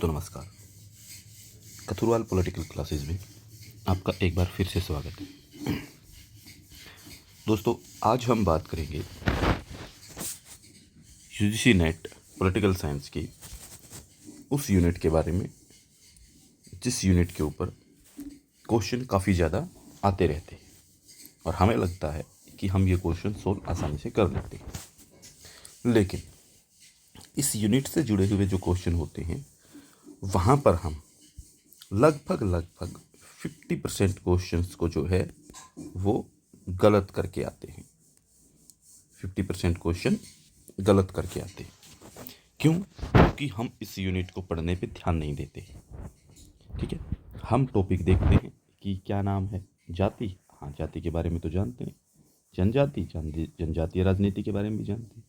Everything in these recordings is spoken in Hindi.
तो नमस्कार। कथुरवाल पॉलिटिकल क्लासेस में आपका एक बार फिर से स्वागत है। दोस्तों, आज हम बात करेंगे यूजीसी नेट पॉलिटिकल साइंस की उस यूनिट के बारे में जिस यूनिट के ऊपर क्वेश्चन काफ़ी ज़्यादा आते रहते हैं और हमें लगता है कि हम ये क्वेश्चन सोल्व आसानी से कर लेते हैं। लेकिन इस यूनिट से जुड़े हुए जो क्वेश्चन होते हैं वहाँ पर हम लगभग 50% क्वेश्चंस को जो है वो गलत करके आते हैं। 50% क्वेश्चन गलत करके आते हैं। क्यों? क्योंकि हम इस यूनिट को पढ़ने पे ध्यान नहीं देते। ठीक है, हम टॉपिक देखते हैं कि क्या नाम है, जाति, हाँ जाति के बारे में तो जानते हैं, जनजाति, जनजातीय राजनीति के बारे में भी जानते हैं।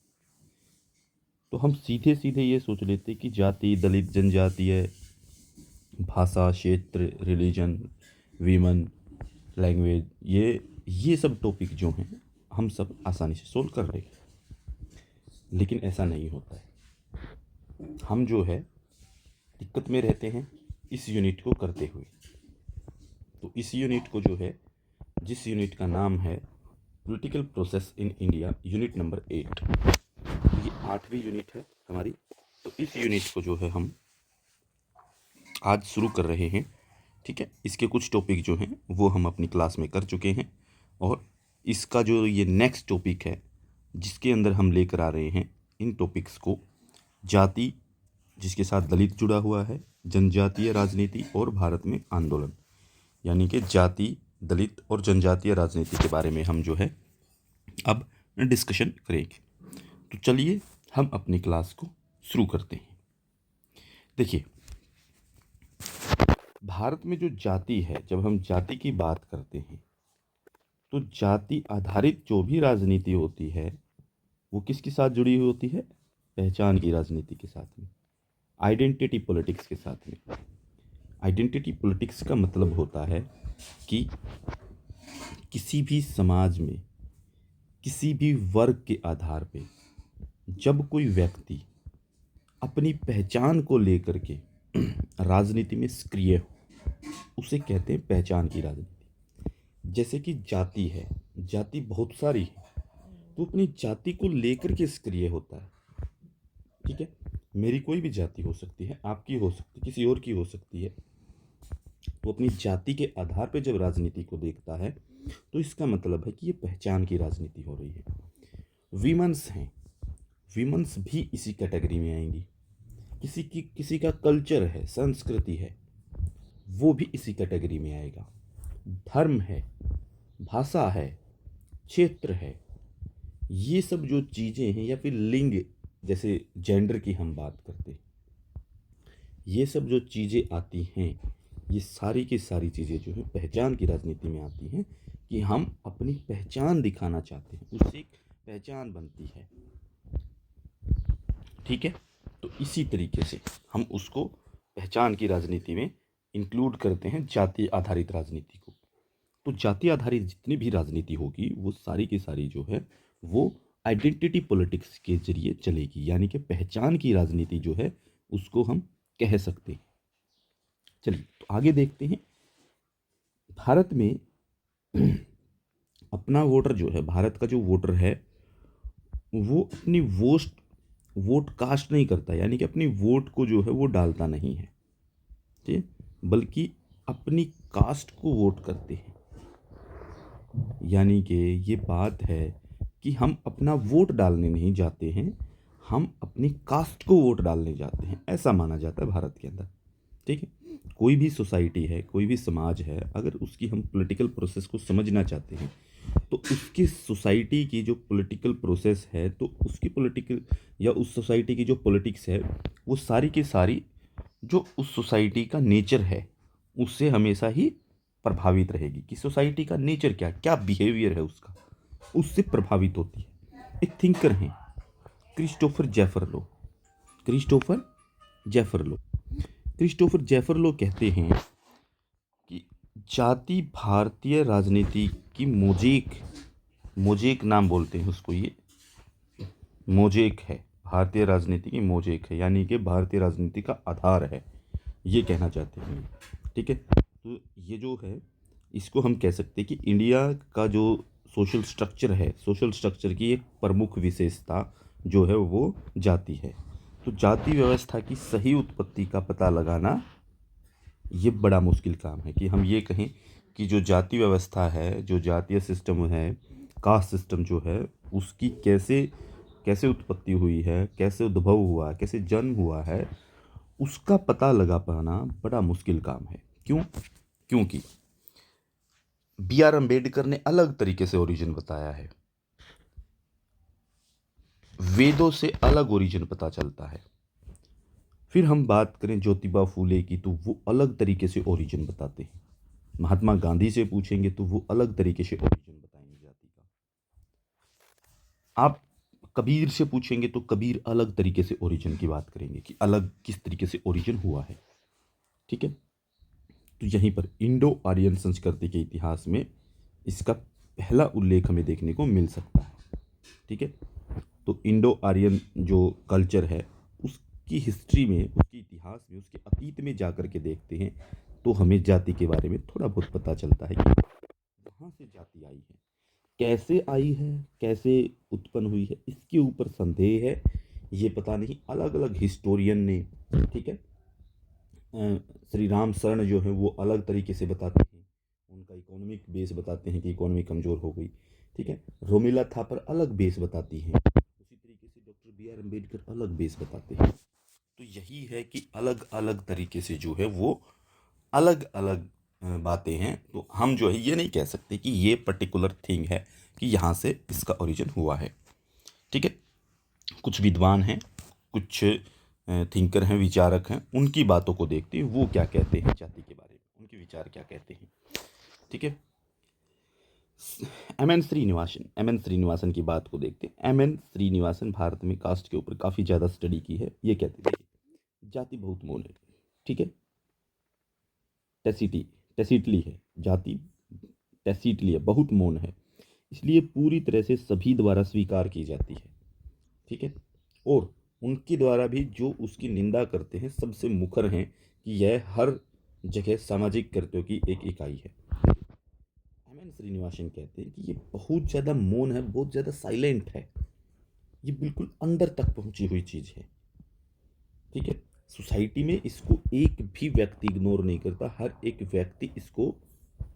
तो हम सीधे सीधे ये सोच लेते कि जाति, दलित, जनजातीय, भाषा, क्षेत्र, रिलीजन, वीमन, लैंग्वेज, ये सब टॉपिक जो हैं हम सब आसानी से सोल्व कर लेंगे। लेकिन ऐसा नहीं होता है। हम जो है दिक्कत में रहते हैं इस यूनिट को करते हुए। तो इस यूनिट को जो है, जिस यूनिट का नाम है political process in India, unit number 8, ये 8वीं यूनिट है हमारी। तो इस यूनिट को जो है हम आज शुरू कर रहे हैं। ठीक है, इसके कुछ टॉपिक जो हैं वो हम अपनी क्लास में कर चुके हैं और इसका जो ये नेक्स्ट टॉपिक है जिसके अंदर हम लेकर आ रहे हैं इन टॉपिक्स को, जाति जिसके साथ दलित जुड़ा हुआ है, जनजातीय राजनीति और भारत में आंदोलन, यानी कि जाति, दलित और जनजातीय राजनीति के बारे में हम जो है अब डिस्कशन करेंगे। तो चलिए हम अपनी क्लास को शुरू करते हैं। देखिए, भारत में जो जाति है, जब हम जाति की बात करते हैं तो जाति आधारित जो भी राजनीति होती है वो किसके साथ जुड़ी हुई होती है? पहचान की राजनीति के साथ में, आइडेंटिटी पॉलिटिक्स के साथ में। आइडेंटिटी पॉलिटिक्स का मतलब होता है कि किसी भी समाज में, किसी भी वर्ग के आधार पे जब कोई व्यक्ति अपनी पहचान को लेकर के राजनीति में सक्रिय हो, उसे कहते हैं पहचान की राजनीति। जैसे कि जाति है, जाति बहुत सारी है, तो अपनी जाति को लेकर के सक्रिय होता है। ठीक है, मेरी कोई भी जाति हो सकती है, आपकी हो सकती है, किसी और की हो सकती है। तो अपनी जाति के आधार पर जब राजनीति को देखता है तो इसका मतलब है कि ये पहचान की राजनीति हो रही है। वीमन्स हैं, वीमन्स भी इसी कैटेगरी में आएंगी। किसी का कल्चर है, संस्कृति है, वो भी इसी कैटेगरी में आएगा। धर्म है, भाषा है, क्षेत्र है, ये सब जो चीज़ें हैं, या फिर लिंग, जैसे जेंडर की हम बात करते हैं, ये सब जो चीज़ें आती हैं, ये सारी की सारी चीज़ें जो है पहचान की राजनीति में आती हैं कि हम अपनी पहचान दिखाना चाहते हैं, उससे एक पहचान बनती है। ठीक है, तो इसी तरीके से हम उसको पहचान की राजनीति में इंक्लूड करते हैं, जाति आधारित राजनीति को। तो जाति आधारित जितनी भी राजनीति होगी वो सारी की सारी जो है वो आइडेंटिटी पॉलिटिक्स के जरिए चलेगी, यानी कि पहचान की राजनीति जो है उसको हम कह सकते हैं। चलिए तो आगे देखते हैं। भारत में अपना वोटर जो है, भारत का जो वोटर है वो अपनी वोट कास्ट नहीं करता, यानी कि अपनी वोट को जो है वो डालता नहीं है, ठीक, बल्कि अपनी कास्ट को वोट करते हैं। यानी कि ये बात है कि हम अपना वोट डालने नहीं जाते हैं, हम अपनी कास्ट को वोट डालने जाते हैं, ऐसा माना जाता है भारत के अंदर। ठीक है, कोई भी सोसाइटी है, कोई भी समाज है, अगर उसकी हम पॉलिटिकल प्रोसेस को समझना चाहते हैं तो उसकी सोसाइटी की जो पॉलिटिकल प्रोसेस है, तो उसकी पॉलिटिकल या उस सोसाइटी की जो पॉलिटिक्स है वो सारी की सारी जो उस सोसाइटी का नेचर है उससे हमेशा ही प्रभावित रहेगी कि सोसाइटी का नेचर क्या क्या बिहेवियर है उसका, उससे प्रभावित होती है। एक थिंकर हैं क्रिस्टोफर जेफरलो। क्रिस्टोफर जेफरलो क्रिस्टोफर जेफरलो कहते हैं कि जाति भारतीय राजनीति की मोजेक नाम बोलते हैं उसको, ये मोजेक है, भारतीय राजनीति की मोजेक है, यानी कि भारतीय राजनीति का आधार है। ये कहना चाहते हैं। ठीक है, तो ये जो है इसको हम कह सकते हैं कि इंडिया का जो सोशल स्ट्रक्चर है, सोशल स्ट्रक्चर की एक प्रमुख विशेषता जो है वो जाति है। तो जाति व्यवस्था की सही उत्पत्ति का पता लगाना ये बड़ा मुश्किल काम है कि हम ये कहें कि जो जाति व्यवस्था है, जो जातीय सिस्टम है, कास्ट सिस्टम जो है, उसकी कैसे कैसे उत्पत्ति हुई है, कैसे उद्भव हुआ, कैसे जन्म हुआ है, उसका पता लगा पाना बड़ा मुश्किल काम है। क्यों? क्योंकि बी आर अम्बेडकर ने अलग तरीके से ओरिजिन बताया है, वेदों से अलग ओरिजिन पता चलता है। फिर हम बात करें ज्योतिबा फूले की तो वो अलग तरीके से ओरिजिन बताते हैं। महात्मा गांधी से पूछेंगे तो वो अलग तरीके से ओरिजिन बताएंगे जाति का। आप कबीर से पूछेंगे तो कबीर अलग तरीके से ओरिजिन की बात करेंगे कि अलग किस तरीके से ओरिजिन हुआ है। ठीक है, तो यहीं पर इंडो आर्यन संस्कृति के इतिहास में इसका पहला उल्लेख हमें देखने को मिल सकता है। ठीक है, तो इंडो आर्यन जो कल्चर है उसकी हिस्ट्री में, उसके इतिहास में, उसके अतीत में जाकर के देखते हैं तो हमें जाति के बारे में थोड़ा बहुत पता चलता है कि वहाँ से जाति आई है। कैसे आई है, कैसे उत्पन्न हुई है, इसके ऊपर संदेह है, ये पता नहीं। अलग अलग हिस्टोरियन ने, ठीक है, श्री राम शरण जो है वो अलग तरीके से बताते हैं, उनका इकोनॉमिक बेस बताते हैं कि इकोनॉमी कमज़ोर हो गई। ठीक है, रोमिला थापर अलग बेस बताती हैं, उसी तरीके से डॉक्टर बी आर अम्बेडकर अलग बेस बताते हैं। तो यही है कि अलग अलग तरीके से जो है वो अलग अलग बातें हैं। तो हम जो है ये नहीं कह सकते कि ये पर्टिकुलर थिंग है कि यहाँ से इसका ओरिजिन हुआ है। ठीक है, कुछ विद्वान हैं, कुछ थिंकर हैं, विचारक हैं, उनकी बातों को देखते हैं वो क्या कहते हैं जाति के बारे में, उनके विचार क्या कहते हैं। ठीक है, एम एन श्रीनिवासन की बात को देखते हैं। एम एन श्रीनिवासन भारत में कास्ट के ऊपर काफ़ी ज़्यादा स्टडी की है। ये कहते हैं जाति बहुत मौन है। ठीक है, टेसिटली है जाति, टेसिटली है, बहुत मौन है, इसलिए पूरी तरह से सभी द्वारा स्वीकार की जाती है। ठीक है, और उनके द्वारा भी जो उसकी निंदा करते हैं सबसे मुखर हैं कि यह हर जगह सामाजिक कृत्यों की एक इकाई है। एम एन श्रीनिवासन कहते हैं कि ये बहुत ज़्यादा मौन है, बहुत ज़्यादा साइलेंट है, ये बिल्कुल अंदर तक पहुंची हुई चीज़ है। ठीक है, सोसाइटी में इसको एक भी व्यक्ति इग्नोर नहीं करता, हर एक व्यक्ति इसको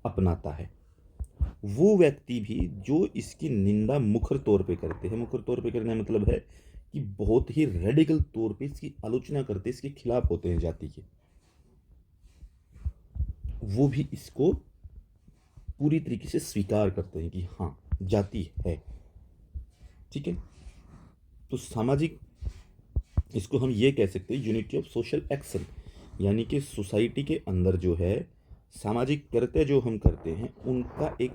अपनाता है। वो व्यक्ति भी जो इसकी निंदा मुखर तौर पे करते हैं, मुखर तौर पे करने का मतलब है कि बहुत ही रेडिकल तौर पे इसकी आलोचना करते हैं, इसके खिलाफ होते हैं जाति के, वो भी इसको पूरी तरीके से स्वीकार करते हैं कि हाँ जाति है। ठीक है, तो सामाजिक, इसको हम ये कह सकते हैं यूनिटी ऑफ सोशल एक्शन, यानी कि सोसाइटी के अंदर जो है सामाजिक कृत्य जो हम करते हैं उनका एक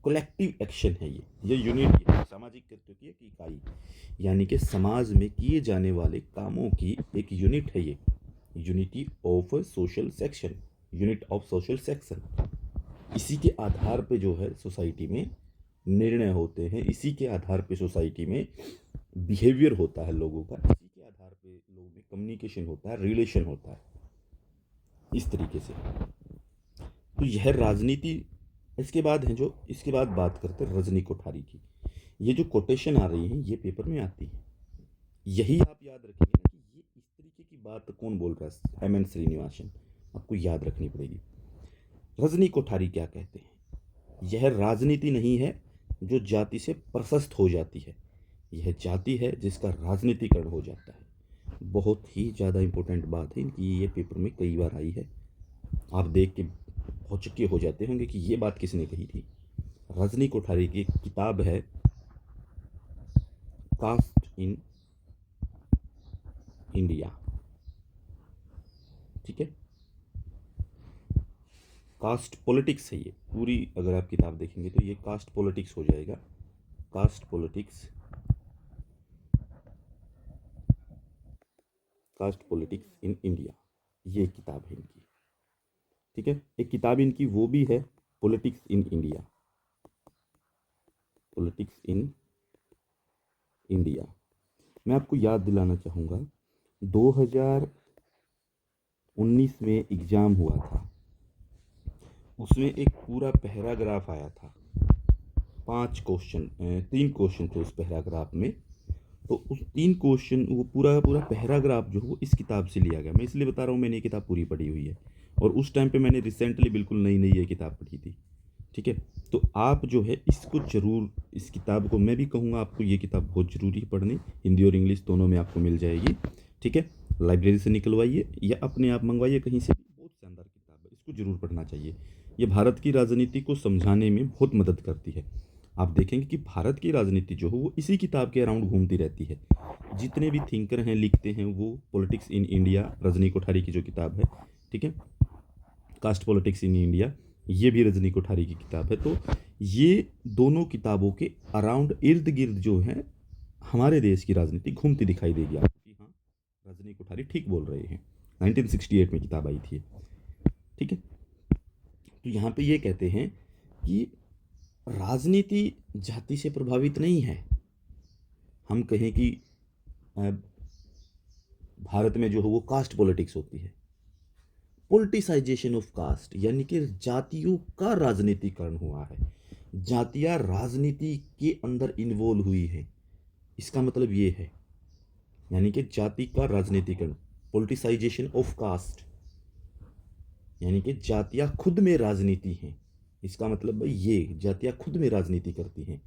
कलेक्टिव एक्शन है। ये यूनिटी है, सामाजिक कृत्यों की एक इकाई, यानी कि समाज में किए जाने वाले कामों की एक यूनिट है। ये unity of social section, unit of social section, इसी के आधार पे जो है सोसाइटी में निर्णय होते हैं, इसी के आधार पे सोसाइटी में बिहेवियर होता है लोगों का, इसी के आधार पे लोगों में कम्युनिकेशन होता है, रिलेशन होता है, इस तरीके से। तो यह राजनीति। इसके बाद है जो, इसके बाद बात करते हैं रजनी कोठारी की। ये जो कोटेशन आ रही है ये पेपर में आती है, यही आप याद रखेंगे ना कि ये इस तरीके की बात कौन बोल रहा है, एम एन श्रीनिवासन, आपको याद रखनी पड़ेगी। रजनी कोठारी क्या कहते हैं, यह राजनीति नहीं है जो जाति से प्रशस्त हो जाती है, यह जाति है जिसका राजनीतिकरण हो जाता है। बहुत ही ज़्यादा इंपॉर्टेंट बात है इनकी, ये पेपर में कई बार आई है, आप देख के भौचक्के हो जाते होंगे कि ये बात किसने कही थी। रजनी कोठारी की किताब है कास्ट इन इंडिया। ठीक है, कास्ट पॉलिटिक्स है ये पूरी, अगर आप किताब देखेंगे तो ये कास्ट पॉलिटिक्स हो जाएगा, caste politics, caste politics in India, ये किताब है इनकी। ठीक है, एक किताब इनकी वो भी है politics in India, politics in India. मैं आपको याद दिलाना चाहूँगा 2000 19 में एग्ज़ाम हुआ था, उसमें एक पूरा पैराग्राफ आया था, 5 क्वेश्चन 3 क्वेश्चन थे उस पैराग्राफ में। तो उस 3 क्वेश्चन वो पूरा पूरा पैराग्राफ जो है वो इस किताब से लिया गया। मैं इसलिए बता रहा हूँ, मैंने ये किताब पूरी पढ़ी हुई है और उस टाइम पे मैंने रिसेंटली बिल्कुल नई नई ये किताब पढ़ी थी। ठीक है, तो आप जो है इसको ज़रूर, इस किताब को मैं भी कहूँगा आपको ये किताब बहुत ज़रूरी है पढ़नी, हिंदी और इंग्लिश दोनों में आपको मिल जाएगी। ठीक है, लाइब्रेरी से निकलवाइए या अपने आप मंगवाइए कहीं से भी, बहुत शानदार किताब है, इसको ज़रूर पढ़ना चाहिए। ये भारत की राजनीति को समझाने में बहुत मदद करती है। आप देखेंगे कि भारत की राजनीति जो है वो इसी किताब के अराउंड घूमती रहती है। जितने भी थिंकर हैं, लिखते हैं, वो politics in India, Rajni Kothari की जो किताब है, ठीक है, कास्ट पॉलिटिक्स इन इंडिया, ये भी रजनी कोठारी की किताब है। तो ये दोनों किताबों के अराउंड इर्द गिर्द जो है हमारे देश की राजनीति घूमती दिखाई देगी आपको कि हाँ, रजनी कोठारी ठीक बोल रहे हैं। 1968 में किताब आई थी, ठीक है। तो यहाँ पे ये कहते हैं कि राजनीति जाति से प्रभावित नहीं है। हम कहें कि भारत में जो है वो कास्ट पॉलिटिक्स होती है, पोलिटिसाइजेशन ऑफ कास्ट, यानी कि जातियों का राजनीतिकरण हुआ है, जातियां राजनीति के अंदर इन्वॉल्व हुई है। इसका मतलब ये है, यानी कि जाति का राजनीतिकरण, पोलिटिसाइजेशन ऑफ कास्ट, यानी कि जातियां खुद में राजनीति हैं। इसका मतलब भाई ये जातियां खुद में राजनीति करती हैं,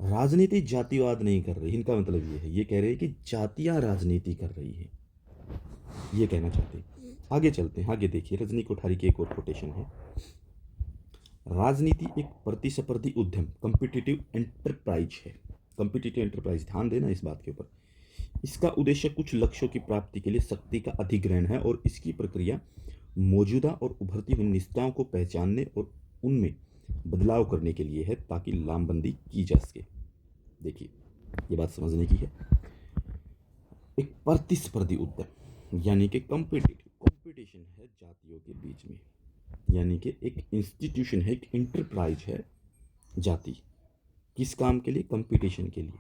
राजनीति जातिवाद नहीं कर रही। इनका मतलब ये है, ये कह रहे हैं कि जातियां राजनीति कर रही है, ये कहना चाहते हैं। आगे चलते हैं, आगे देखिए रजनी कोठारी की एक और कोटेशन है, राजनीति एक प्रतिस्पर्धी उद्यम, कॉम्पिटिटिव एंटरप्राइज है। कॉम्पिटिटिव एंटरप्राइज, ध्यान देना इस बात के ऊपर। इसका उद्देश्य कुछ लक्ष्यों की प्राप्ति के लिए शक्ति का अधिग्रहण है और इसकी प्रक्रिया मौजूदा और उभरती हुई निष्ठाओं को पहचानने और उनमें बदलाव करने के लिए है, ताकि लामबंदी की जा सके। देखिए ये बात समझने की है, एक प्रतिस्पर्धी उद्यम यानी कि कंपटीशन है जातियों के बीच में, यानी कि एक इंस्टीट्यूशन है, एक इंटरप्राइज है जाति। किस काम के लिए? कंपटीशन के लिए।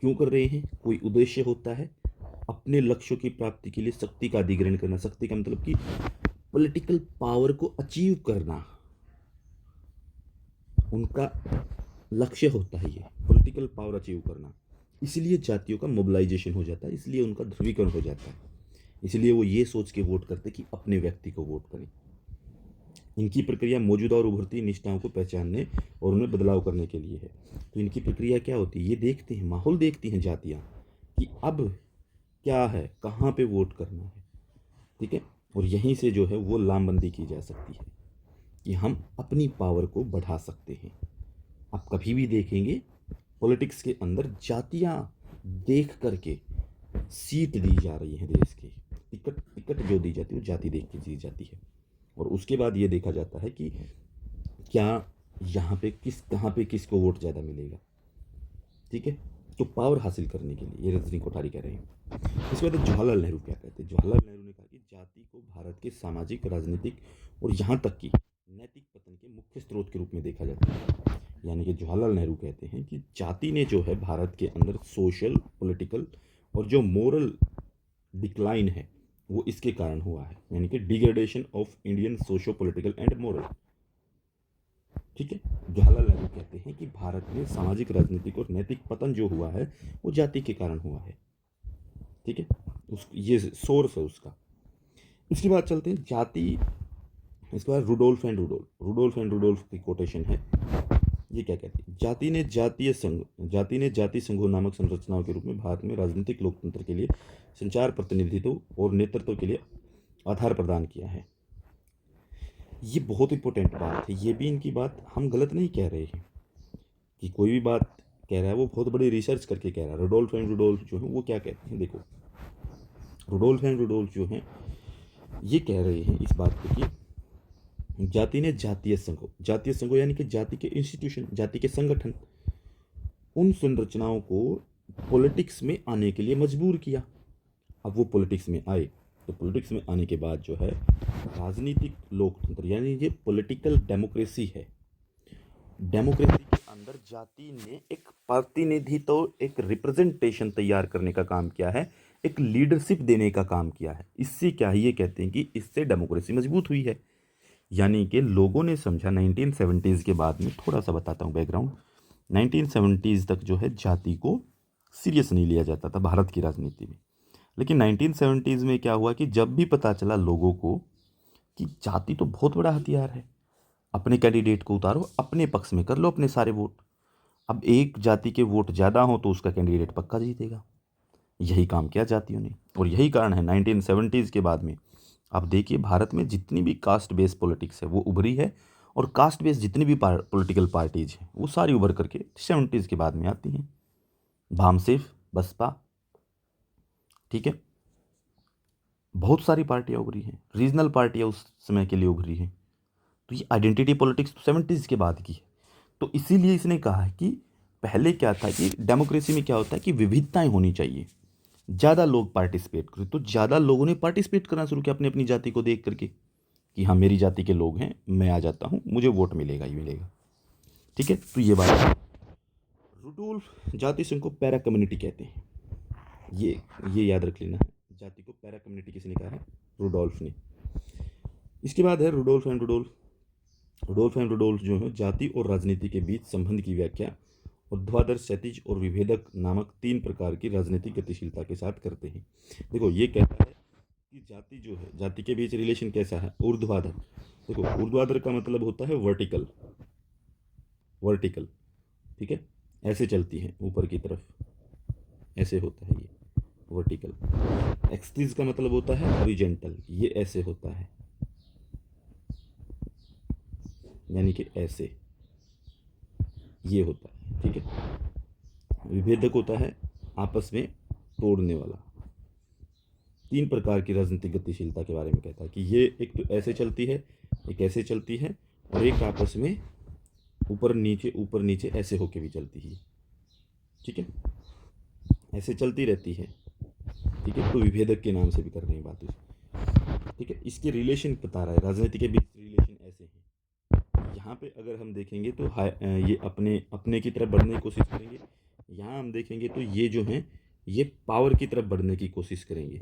क्यों कर रहे हैं? कोई उद्देश्य होता है, अपने लक्ष्यों की प्राप्ति के लिए शक्ति का अधिग्रहण करना। शक्ति का मतलब कि पॉलिटिकल पावर को अचीव करना, उनका लक्ष्य होता है ये पॉलिटिकल पावर अचीव करना। इसलिए जातियों का मोबिलाइजेशन हो जाता है, इसलिए उनका ध्रुवीकरण हो जाता है, इसलिए वो ये सोच के वोट करते कि अपने व्यक्ति को वोट करें। इनकी प्रक्रिया मौजूदा और उभरती निष्ठाओं को पहचानने और उन्हें बदलाव करने के लिए है। तो इनकी प्रक्रिया क्या होती है? ये देखते हैं, माहौल देखती हैं जातियाँ कि अब क्या है, कहाँ पे वोट करना है, ठीक है। और यहीं से जो है वो लामबंदी की जा सकती है कि हम अपनी पावर को बढ़ा सकते हैं। आप कभी भी देखेंगे पॉलिटिक्स के अंदर जातियाँ देख करके सीट दी जा रही है, देश की टिकट जो दी जाती है वो जाति देख के दी जाती है। और उसके बाद ये देखा जाता है कि क्या यहाँ पे कहाँ पे किसको वोट ज़्यादा मिलेगा, ठीक है। तो पावर हासिल करने के लिए ये रजनी कोठारी कह रहे हैं। इसके बाद जवाहरलाल नेहरू क्या कहते हैं? जवाहरलाल नेहरू ने कहा कि जाति को भारत के सामाजिक, राजनीतिक और यहाँ तक कि नैतिक पतन के मुख्य स्रोत के रूप में देखा जाता है। यानी कि जवाहरलाल नेहरू कहते हैं कि जाति ने जो है भारत के अंदर सोशल, पॉलिटिकल और जो मोरल डिक्लाइन है वो इसके कारण हुआ है, यानी कि degradation of Indian socio political and moral, ठीक है। जवाहरलाल नेहरू कहते हैं कि भारत में सामाजिक, राजनीतिक और नैतिक पतन जो हुआ है वो जाति के कारण हुआ है, ठीक है। ये सोर्स है उसका। इसके बाद चलते हैं जाति। इसके बाद रुडोल्फ एंड रुडोल्फ की कोटेशन है। ये क्या कहते हैं? जाति ने जाति संघों नामक संरचनाओं के रूप में भारत में राजनीतिक लोकतंत्र के लिए संचार, प्रतिनिधित्व और नेतृत्व के लिए आधार प्रदान किया है। ये बहुत इंपॉर्टेंट बात है। ये भी इनकी बात हम गलत नहीं कह रहे हैं कि कोई भी बात कह रहा है वो बहुत बड़ी रिसर्च करके कह रहा है। रुडोल्फ एंड रुडोल्फ जो है वो क्या कहते हैं? देखो, रुडोल्फ एंड रुडोल्फ जो हैं ये कह रहे हैं इस बात को कि जाति ने जातीय संघों यानी कि जाति के इंस्टीट्यूशन, जाति के संगठन, उन संरचनाओं को पॉलिटिक्स में आने के लिए मजबूर किया। अब वो पॉलिटिक्स में आए, तो पॉलिटिक्स में आने के बाद जो है राजनीतिक लोकतंत्र यानी ये पॉलिटिकल डेमोक्रेसी है। डेमोक्रेसी के अंदर जाति ने एक प्रतिनिधित्व, एक रिप्रेजेंटेशन तैयार करने का काम किया है, एक लीडरशिप देने का काम किया है। इससे क्या है, ये कहते हैं कि इससे डेमोक्रेसी मजबूत हुई है। यानी कि लोगों ने समझा 1970s के बाद में, थोड़ा सा बताता हूँ बैकग्राउंड। 1970s तक जो है जाति को सीरियस नहीं लिया जाता था भारत की राजनीति में। लेकिन 1970s में क्या हुआ कि जब भी पता चला लोगों को कि जाति तो बहुत बड़ा हथियार है, अपने कैंडिडेट को उतारो, अपने पक्ष में कर लो अपने सारे वोट। अब एक जाति के वोट ज़्यादा हो तो उसका कैंडिडेट पक्का जीतेगा। यही काम किया जातियों ने, और यही कारण है 1970s के बाद में आप देखिए भारत में जितनी भी कास्ट बेस्ड पॉलिटिक्स है वो उभरी है, और कास्ट बेस्ड जितनी भी पॉलिटिकल पार्टीज हैं वो सारी उभर करके 70s के बाद में आती हैं। भामसेफ, बसपा, ठीक है, बहुत सारी पार्टियां उभरी हैं, रीजनल पार्टियां उस समय के लिए उभरी हैं। तो ये आइडेंटिटी पॉलिटिक्स तो 70s के बाद की है। तो इसीलिए इसने कहा है कि पहले क्या था कि डेमोक्रेसी में क्या होता है कि विविधताएं होनी चाहिए, ज़्यादा लोग पार्टिसिपेट करें। तो ज़्यादा लोगों ने पार्टिसिपेट करना शुरू किया अपनी अपनी जाति को देख करके कि हाँ मेरी जाति के लोग हैं, मैं आ जाता हूँ, मुझे वोट मिलेगा ही मिलेगा। ठीक है, तो ये बात है। रुडोल्फ जाति संघ को पैरा कम्युनिटी कहते हैं, ये याद रख लेना है। जाति को पैरा कम्युनिटी किसने कहा है? रुडोल्फ ने। इसके बाद है Rudolph and Rudolph. Rudolph and Rudolph जो है जाति और राजनीति के बीच संबंध की व्याख्या ऊर्ध्वाधर, क्षैतिज और विभेदक नामक 3 प्रकार की राजनीतिक गतिशीलता के साथ करते हैं। देखो ये कहता है कि जाति जो है, जाति के बीच रिलेशन कैसा है? ऊर्ध्वाधर। देखो ऊर्ध्वाधर का मतलब होता है वर्टिकल, वर्टिकल, ठीक है, ऐसे चलती है ऊपर की तरफ, ऐसे होता है ये वर्टिकल। एक्सट्रीज का मतलब होता है हॉरिजॉन्टल, ये ऐसे होता है, यानी कि ऐसे ये होता है, ठीक है। विभेदक होता है आपस में तोड़ने वाला। 3 प्रकार की राजनीतिक गतिशीलता के बारे में कहता है कि ये एक तो ऐसे चलती है, एक ऐसे चलती है, और एक आपस में ऊपर नीचे ऐसे होके भी चलती है, ठीक है, ऐसे चलती रहती है, ठीक है। तो विभेदक के नाम से भी कर रहे हैं बात इस, ठीक है। इसके रिलेशन बता रहा है, राजनीति के बीच रिलेशन ऐसे हैं। यहाँ पे अगर हम देखेंगे तो ये अपने की तरफ बढ़ने की कोशिश करेंगे। यहाँ हम देखेंगे तो ये जो हैं ये पावर की तरफ बढ़ने की कोशिश करेंगे,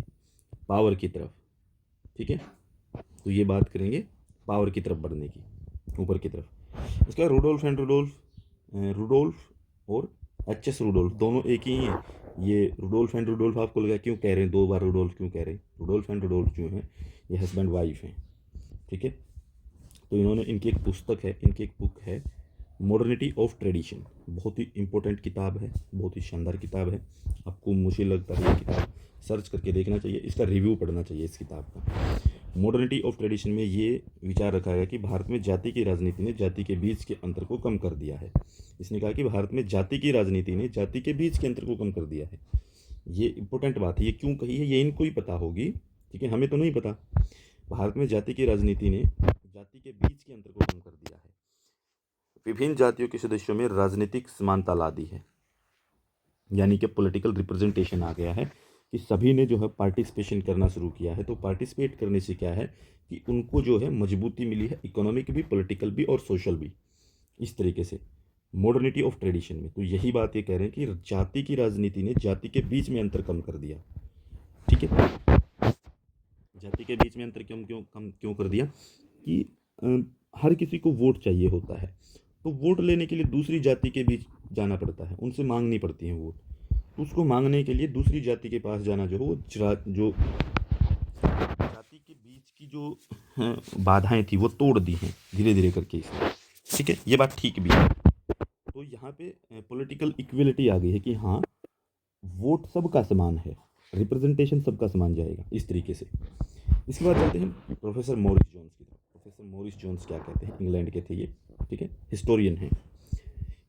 पावर की तरफ, ठीक है। तो ये बात करेंगे पावर की तरफ बढ़ने की, ऊपर की तरफ। इसका रुडोल्फ एंड रुडोल्फ, रुडोल्फ और एच.एस. रुडोल्फ दोनों एक ही हैं। ये रुडोल्फ एंड रुडोल्फ आपको लगा क्यों कह रहे हैं, 2 बार रुडोल्फ क्यों कह रहे हैं? रुडोल्फ एंड रुडोल्फ जो हैं ये हस्बैंड वाइफ हैं, ठीक है। तो इन्होंने, इनकी एक पुस्तक है, इनकी एक बुक है मॉडर्निटी ऑफ ट्रेडिशन, बहुत ही इंपॉर्टेंट किताब है, बहुत ही शानदार किताब है। आपको, मुझे लगता है ये किताब सर्च करके देखना चाहिए, इसका रिव्यू पढ़ना चाहिए इस किताब का। मॉडर्निटी ऑफ ट्रेडिशन में ये विचार रखा गया कि भारत में जाति की राजनीति ने जाति के बीच के अंतर को कम कर दिया है। इसने कहा कि भारत में जाति की राजनीति ने जाति के बीच के अंतर को कम कर दिया है। ये इंपॉर्टेंट बात है, ये क्यों कही है ये इनको ही पता होगी, ठीक है, हमें तो नहीं पता। भारत में जाति की राजनीति ने जाति के बीच के अंतर को कम कर दिया है, विभिन्न जातियों के सदस्यों में राजनीतिक समानता ला दी है, यानी कि पॉलिटिकल रिप्रेजेंटेशन आ गया है कि सभी ने जो है पार्टिसिपेशन करना शुरू किया है। तो पार्टिसिपेट करने से क्या है कि उनको जो है मजबूती मिली है, इकोनॉमिक भी, पॉलिटिकल भी और सोशल भी, इस तरीके से मॉडर्निटी ऑफ ट्रेडिशन में। तो यही बात ये कह रहे हैं कि जाति की राजनीति ने जाति के बीच में अंतर कम कर दिया, ठीक है। जाति के बीच में अंतर क्यों कर दिया कि हर किसी को वोट चाहिए होता है, तो वोट लेने के लिए दूसरी जाति के बीच जाना पड़ता है, उनसे मांगनी पड़ती है वोट। तो उसको मांगने के लिए दूसरी जाति के पास जाना जो वो जो जाति के बीच की जो बाधाएं थी वो तोड़ दी हैं धीरे धीरे करके इसने, ठीक है। ये बात ठीक भी है। तो यहाँ पे पॉलिटिकल इक्वलिटी आ गई है कि हाँ वोट सबका समान है, रिप्रेजेंटेशन सबका समान जाएगा, इस तरीके से। इसके बाद चलते हैं प्रोफेसर मॉरिस जोन्स की तरफ। प्रोफेसर मॉरिस जोन्स क्या कहते हैं? इंग्लैंड के थे ये, ठीक है, हिस्टोरियन हैं।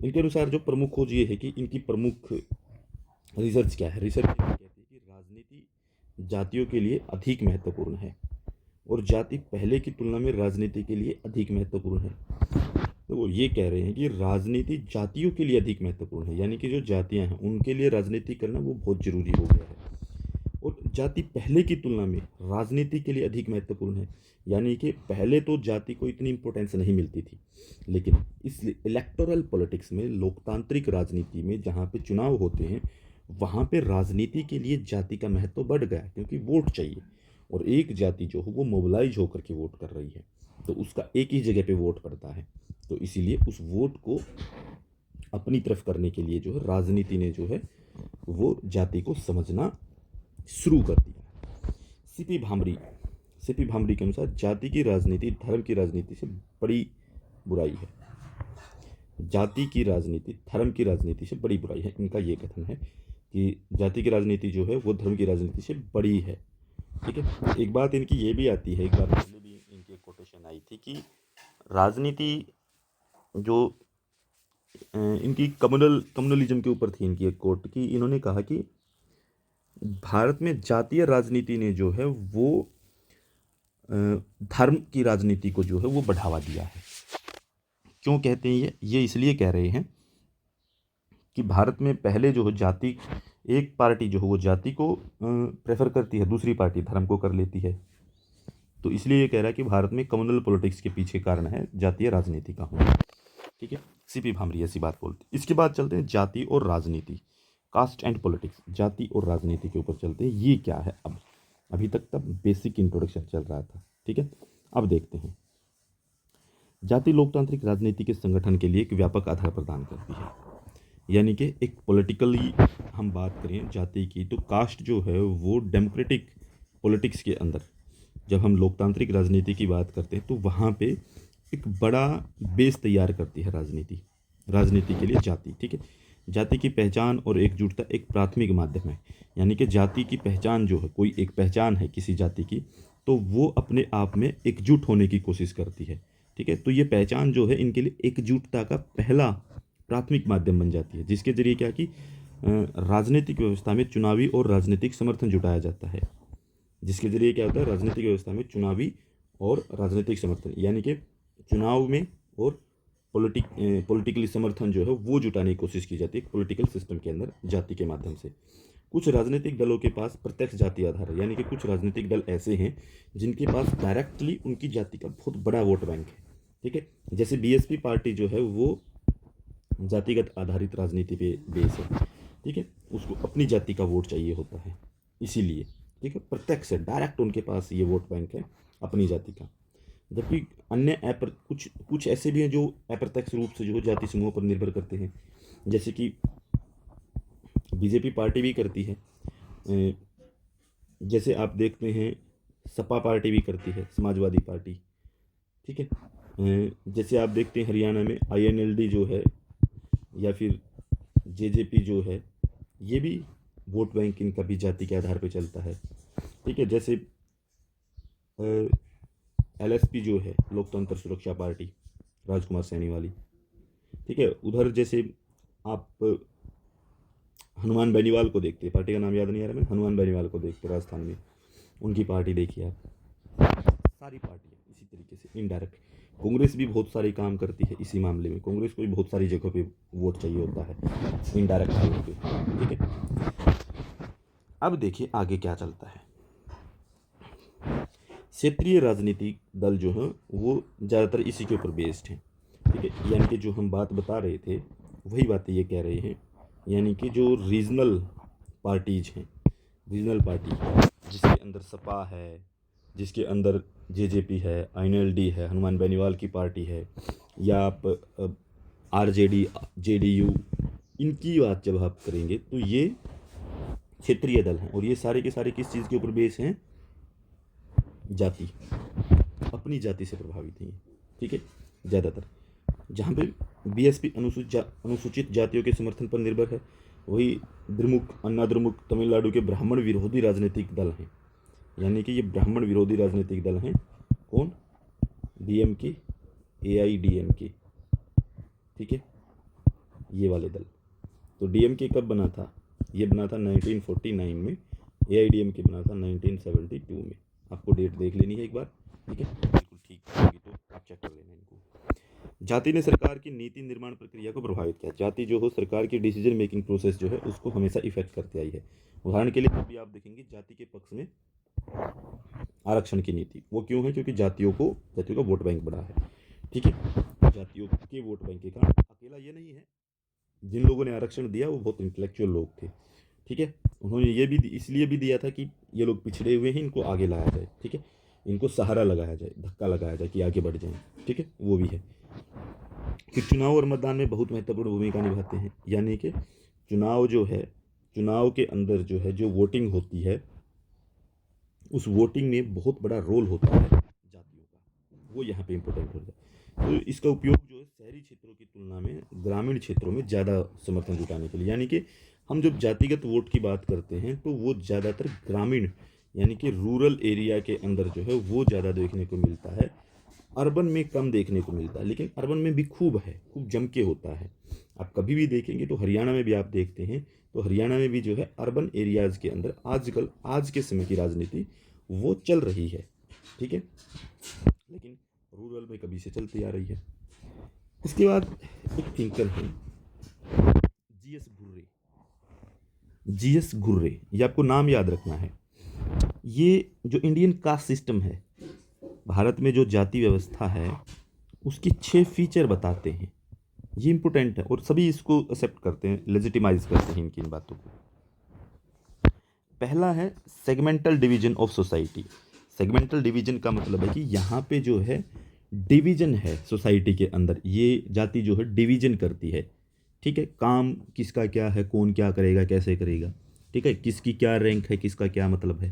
इनके अनुसार जो प्रमुख खोज ये है कि इनकी प्रमुख रिसर्च क्या है? रिसर्च कहती है कि राजनीति जातियों के लिए अधिक महत्वपूर्ण है और जाति पहले की तुलना में राजनीति के लिए अधिक महत्वपूर्ण है। तो वो ये कह रहे हैं कि राजनीति जातियों के लिए अधिक महत्वपूर्ण है, यानी कि जो जातियां हैं उनके लिए राजनीति करना वो बहुत जरूरी हो गया है, और जाति पहले की तुलना में राजनीति के लिए अधिक महत्वपूर्ण है। यानी कि पहले तो जाति को इतनी इंपॉर्टेंस नहीं मिलती थी, लेकिन इस इलेक्टोरल पॉलिटिक्स में, लोकतांत्रिक राजनीति में जहाँ पे चुनाव होते हैं वहाँ पे राजनीति के लिए जाति का महत्व बढ़ गया, क्योंकि वोट चाहिए और एक जाति जो हो वो मोबिलाइज होकर के वोट कर रही है, तो उसका एक ही जगह पे वोट पड़ता है। तो इसीलिए उस वोट को अपनी तरफ करने के लिए जो है राजनीति ने जो है वो जाति को समझना शुरू कर दिया। सीपी भामरी के अनुसार जाति की राजनीति धर्म की राजनीति से बड़ी बुराई है। जाति की राजनीति धर्म की राजनीति से बड़ी बुराई है। इनका ये कथन है कि जाति की राजनीति जो है वो धर्म की राजनीति से बड़ी है। ठीक है। एक बात इनकी ये भी आती है, एक बार पहले भी इनकी कोटेशन आई थी कि राजनीति जो इनकी कम्युनलिज्म के ऊपर थी इनकी एक कोट की, इन्होंने कहा कि भारत में जातीय राजनीति ने जो है वो धर्म की राजनीति को जो है वो बढ़ावा दिया है। क्यों कहते हैं ये इसलिए कह रहे हैं कि भारत में पहले जो है जाति, एक पार्टी जो है वो जाति को प्रेफर करती है, दूसरी पार्टी धर्म को कर लेती है। तो इसलिए ये कह रहा है कि भारत में कम्युनल पॉलिटिक्स के पीछे कारण है जातीय राजनीति का होना। ठीक है, सीपी भामरी ऐसी बात बोलते। इसके बाद चलते हैं जाति और राजनीति, कास्ट एंड पॉलिटिक्स। जाति और राजनीति के ऊपर चलते हैं, ये क्या है। अब अभी तक तब बेसिक इंट्रोडक्शन चल रहा था। ठीक है, अब देखते हैं। जाति लोकतांत्रिक राजनीति के संगठन के लिए एक व्यापक आधार प्रदान करती है, यानी कि एक पॉलिटिकली हम बात करें जाति की, तो कास्ट जो है वो डेमोक्रेटिक पॉलिटिक्स के अंदर, जब हम लोकतांत्रिक राजनीति की बात करते हैं तो वहाँ पे एक बड़ा बेस तैयार करती है राजनीति के लिए जाति। ठीक है, जाति की पहचान और एकजुटता एक प्राथमिक माध्यम है, यानी कि जाति की पहचान जो है, कोई एक पहचान है किसी जाति की, तो वो अपने आप में एकजुट होने की कोशिश करती है। ठीक है, तो ये पहचान जो है इनके लिए एकजुटता का पहला प्राथमिक माध्यम बन जाती है, जिसके जरिए क्या कि राजनीतिक व्यवस्था में चुनावी और राजनीतिक समर्थन जुटाया जाता है। जिसके जरिए क्या होता है, राजनीतिक व्यवस्था में चुनावी और राजनीतिक समर्थन, यानी कि चुनाव में और पॉलिटिकली समर्थन जो है वो जुटाने की कोशिश की जाती है पॉलिटिकल सिस्टम के अंदर जाति के माध्यम से। कुछ राजनीतिक दलों के पास प्रत्यक्ष जाति आधार है, यानी कि कुछ राजनीतिक दल ऐसे हैं जिनके पास डायरेक्टली उनकी जाति का बहुत बड़ा वोट बैंक है। ठीक है, जैसे बीएसपी पार्टी जो है वो जातिगत आधारित राजनीति पे बेस है। ठीक है, उसको अपनी जाति का वोट चाहिए होता है, इसीलिए ठीक है प्रत्यक्ष है, डायरेक्ट उनके पास ये वोट बैंक है अपनी जाति का। जबकि अन्य कुछ ऐसे भी हैं जो अप्रत्यक्ष रूप से जो जाति समूह पर निर्भर करते हैं, जैसे कि बीजेपी पार्टी भी करती है, जैसे आप देखते हैं सपा पार्टी भी करती है, समाजवादी पार्टी। ठीक है, जैसे आप देखते हैं हरियाणा में आईएनएलडी जो है या फिर जेजेपी जो है, ये भी वोट बैंक इनका भी जाति के आधार पर चलता है। ठीक है, जैसे एलएसपी जो है लोकतंत्र सुरक्षा पार्टी, राजकुमार सैनी वाली। ठीक है, उधर जैसे आप हनुमान बेनीवाल को देखते हैं, पार्टी का नाम याद नहीं आ रहा, मैं हनुमान बेनीवाल को देखते राजस्थान में, उनकी पार्टी देखिए आप। सारी पार्टियाँ इसी तरीके से इनडायरेक्ट। कांग्रेस भी बहुत सारे काम करती है इसी मामले में, कांग्रेस को भी बहुत सारी जगहों पे वोट चाहिए होता है इनडायरेक्ट लेवल पे। ठीक है, अब देखिए आगे क्या चलता है। क्षेत्रीय राजनीतिक दल जो हैं वो ज़्यादातर इसी के ऊपर बेस्ड हैं। ठीक है, यानी कि जो हम बात बता रहे थे वही बातें ये कह रहे हैं, यानी कि जो रीजनल पार्टीज हैं, रीजनल पार्टी जिसके अंदर सपा है, जिसके अंदर जेजेपी है, आईएनएलडी है, हनुमान बेनीवाल की पार्टी है, या आप आरजेडी, जेडीयू, इनकी बात जब आप करेंगे तो ये क्षेत्रीय दल हैं। और ये सारे के सारे किस चीज़ के ऊपर बेस हैं, जाति, अपनी जाति से प्रभावित हैं। ठीक है, ज़्यादातर जहाँ पे बीएसपी अनुसूचित जातियों के समर्थन पर निर्भर है, वही अन्ना द्रमुक तमिलनाडु के ब्राह्मण विरोधी राजनीतिक दल हैं, यानी कि ये ब्राह्मण विरोधी राजनीतिक दल हैं। कौन? DMK, AIADMK. ठीक है, ये वाले दल। तो डीएमके कब बना था? ये बना था 1949 में, एआईडीएमके बना था 1972 में। आपको डेट देख लेनी है एक बार। ठीक है, बिल्कुल ठीक होगी तो आप चेक कर लेना इनको। जाति ने सरकार की नीति निर्माण प्रक्रिया को प्रभावित किया। जाति जो हो सरकार की डिसीजन मेकिंग प्रोसेस जो है उसको हमेशा इफेक्ट करते आई है। उदाहरण के लिए अभी आप देखेंगे जाति के पक्ष में आरक्षण की नीति, वो क्यों है? क्योंकि जातियों का वोट बैंक बढ़ा है। ठीक है, जातियों के वोट बैंक के कारण अकेला ये नहीं है, जिन लोगों ने आरक्षण दिया वो बहुत इंटेलेक्चुअल लोग थे, ठीक है। उन्होंने ये भी इसलिए भी दिया था कि ये लोग पिछड़े हुए हैं, इनको आगे लाया जाए, ठीक है, इनको सहारा लगाया जाए, धक्का लगाया जाए कि आगे बढ़ जाएं, ठीक है, वो भी है। फिर चुनाव और मतदान में बहुत महत्वपूर्ण भूमिका निभाते हैं, यानी कि चुनाव जो है, चुनाव के अंदर जो है जो वोटिंग होती है, उस वोटिंग में बहुत बड़ा रोल होता है जातियों का, वो यहाँ पे इम्पोर्टेंट हो जाता है। तो इसका उपयोग जो है शहरी क्षेत्रों की तुलना में ग्रामीण क्षेत्रों में ज़्यादा समर्थन जुटाने के लिए, यानी कि हम जब जातिगत वोट की बात करते हैं तो वो ज़्यादातर ग्रामीण यानी कि रूरल एरिया के अंदर जो है वो ज़्यादा देखने को मिलता है। अर्बन में कम देखने को मिलता है, लेकिन अर्बन में भी खूब है, खूब जम के होता है। आप कभी भी देखेंगे तो हरियाणा में भी आप देखते हैं तो हरियाणा में भी जो है अर्बन एरियाज़ के अंदर आजकल आज के समय की राजनीति वो चल रही है, ठीक है, लेकिन रूरल में कभी से चलती आ रही है। इसके बाद एक थिंकर है जीएस घुर्रे। जीएस घुर्रे, ये आपको नाम याद रखना है। ये जो इंडियन कास्ट सिस्टम है, भारत में जो जाति व्यवस्था है, उसकी 6 फीचर बताते हैं। ये इंपॉर्टेंट है और सभी इसको एक्सेप्ट करते हैं, लेजिटिमाइज करते हैं इनकी इन बातों को। पहला है segmental division of society. Segmental division का मतलब है कि यहाँ पे जो है डिवीजन है सोसाइटी के अंदर, ये जाति जो है डिवीजन करती है, ठीक है, काम किसका क्या है, कौन क्या करेगा, कैसे करेगा, ठीक है, किसकी क्या रैंक है, किसका क्या मतलब है,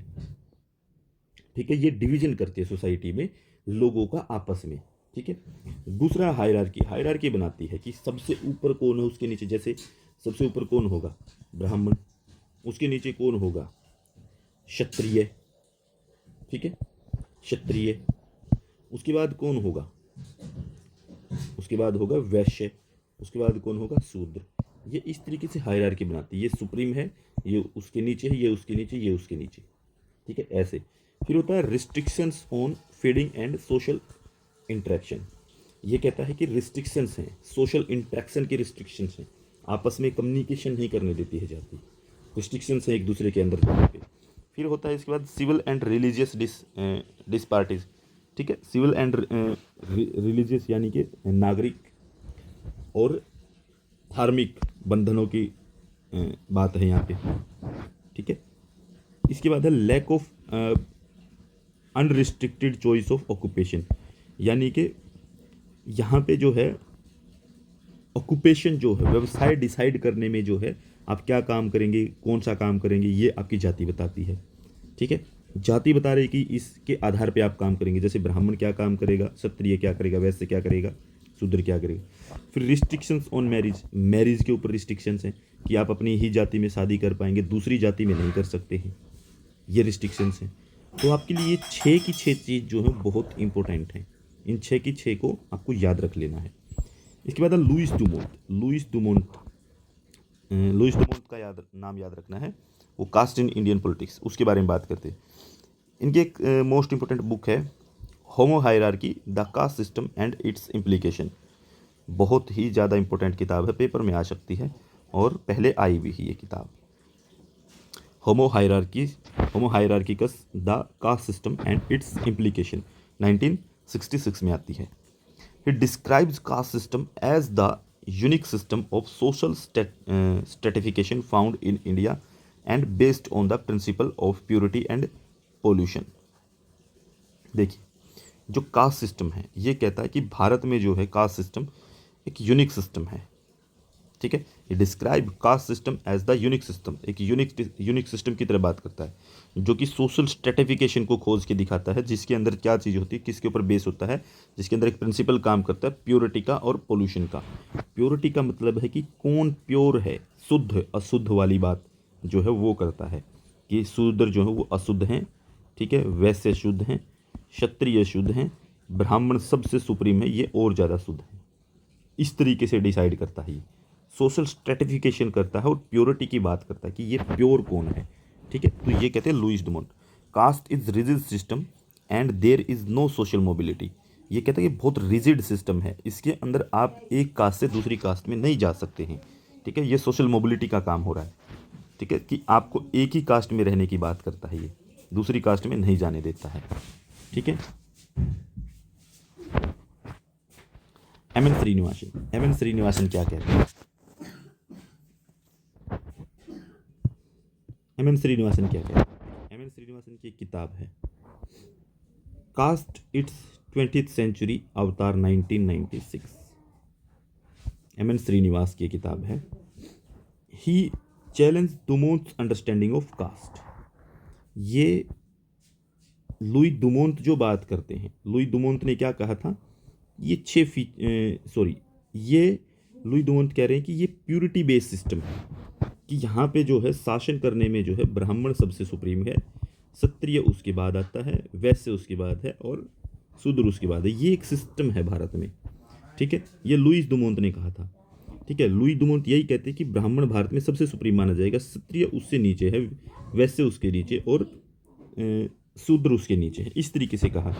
ठीक है, ये डिवीजन करती है सोसाइटी में लोगों का आपस में, ठीक है। दूसरा हायरार्की, हायरार्की बनाती है कि सबसे ऊपर कौन है, उसके नीचे, जैसे सबसे ऊपर कौन होगा, ब्राह्मण, उसके नीचे कौन होगा, क्षत्रिय, ठीक है, क्षत्रिय, उसके बाद कौन होगा, उसके बाद होगा वैश्य, उसके बाद कौन होगा, शूद्र। ये इस तरीके से हायरार्की बनाती है, ये सुप्रीम है, ये उसके नीचे है, ये उसके नीचे, ये उसके नीचे, ठीक है, ऐसे। फिर होता है restrictions on feeding and social interaction. ये कहता है कि रिस्ट्रिक्शंस हैं, सोशल इंटरेक्शन की रिस्ट्रिक्शंस हैं, आपस में कम्युनिकेशन नहीं करने देती है जाती, रिस्ट्रिक्शंस हैं एक दूसरे के अंदर जाने पे। फिर होता है इसके बाद सिविल एंड रिलीजियस डिसपार्टीज, ठीक है, सिविल एंड रिलीजियस यानी कि नागरिक और धार्मिक बंधनों की बात है यहाँ पे, ठीक है। इसके बाद है lack of unrestricted choice of occupation, यानी कि यहाँ पे जो है ऑक्यूपेशन जो है, व्यवसाय डिसाइड करने में जो है आप क्या काम करेंगे, कौन सा काम करेंगे, ये आपकी जाति बताती है, ठीक है। जाति बता रही कि इसके आधार पे आप काम करेंगे, जैसे ब्राह्मण क्या काम करेगा, क्षत्रिय क्या करेगा, वैश्य क्या करेगा, शूद्र क्या करेगा। फिर रिस्ट्रिक्शंस ऑन मैरिज, मैरिज के ऊपर रिस्ट्रिक्शंस हैं कि आप अपनी ही जाति में शादी कर पाएंगे, दूसरी जाति में नहीं कर सकते हैं, ये रिस्ट्रिक्शंस हैं। तो आपके लिए ये 6 की 6 चीज़ जो है बहुत इंपॉर्टेंट है, इन 6 की 6 को आपको याद रख लेना है। इसके बाद है Lewis Dumont. Lewis Dumont, Lewis Dumont का नाम याद रखना है, वो कास्ट इन इंडियन पॉलिटिक्स, उसके बारे में बात करते हैं। इनकी एक मोस्ट इंपॉर्टेंट बुक है homo hierarchy the caste system and its implication. बहुत ही ज़्यादा इंपॉर्टेंट किताब है, पेपर में आ सकती है और पहले आई भी है ये किताब। Homo hierarchicus the caste system and its implication 1966 में आती है। It describes caste system as the unique system of social stratification found in India and based on the principle of purity and pollution। देखिए, जो कास्ट सिस्टम है ये कहता है कि भारत में जो है कास्ट सिस्टम एक यूनिक सिस्टम है, ठीक है। ये describe caste system as the unique system, एक यूनिक सिस्टम की तरह बात करता है, जो कि सोशल स्ट्रेटिफिकेशन को खोज के दिखाता है, जिसके अंदर क्या चीज़ होती है, किसके ऊपर बेस होता है, जिसके अंदर एक प्रिंसिपल काम करता है प्योरिटी का और पोल्यूशन का। प्योरिटी का मतलब है कि कौन प्योर है, शुद्ध अशुद्ध वाली बात जो है वो करता है कि शूद्र जो है वो अशुद्ध हैं, ठीक है, वैश्य शुद्ध हैं, क्षत्रिय शुद्ध हैं, ब्राह्मण सबसे सुप्रीम है, ये और ज़्यादा शुद्ध है। इस तरीके से डिसाइड करता है, ये सोशल स्ट्रेटिफिकेशन करता है और प्योरिटी की बात करता है कि ये प्योर कौन है, ठीक है। तो ये कहते हैं Louis Dumont, caste is rigid system and there is no social mobility. ये कहता है कि बहुत रिजिड सिस्टम है, इसके अंदर आप एक कास्ट से दूसरी कास्ट में नहीं जा सकते हैं, ठीक है। ये सोशल मोबिलिटी का काम हो रहा है, ठीक है, कि आपको एक ही कास्ट में रहने की बात करता है, ये दूसरी कास्ट में नहीं जाने देता है, ठीक है। एम एन श्रीनिवासन क्या कहते हैं, एम एन श्रीनिवासन क्या कहते हैं? एम एन श्रीनिवासन की एक किताब है कास्ट इट्स 20th सेंचुरी अवतार 1996। एम एन श्रीनिवास की किताब है। ही चैलेंज दुमोंट्स अंडरस्टैंडिंग ऑफ कास्ट। ये लुई दुमोंट जो बात करते हैं, लुई दुमोंट ने क्या कहा था? ये ये लुई दुमोंट कह रहे हैं कि ये प्यूरिटी बेस्ड सिस्टम है, कि यहाँ पे जो है शासन करने में जो है ब्राह्मण सबसे सुप्रीम है, क्षत्रिय उसके बाद आता है, वैश्य उसके बाद है और शूद्र उसके बाद है। ये एक सिस्टम है भारत में, ठीक है। ये लुईस दुमोंट ने कहा था, ठीक है। लुई दुमोंट यही कहते हैं कि ब्राह्मण भारत में सबसे सुप्रीम माना जाएगा, क्षत्रिय उससे नीचे है, वैश्य उसके नीचे और शूद्र उसके नीचे है, इस तरीके से कहा।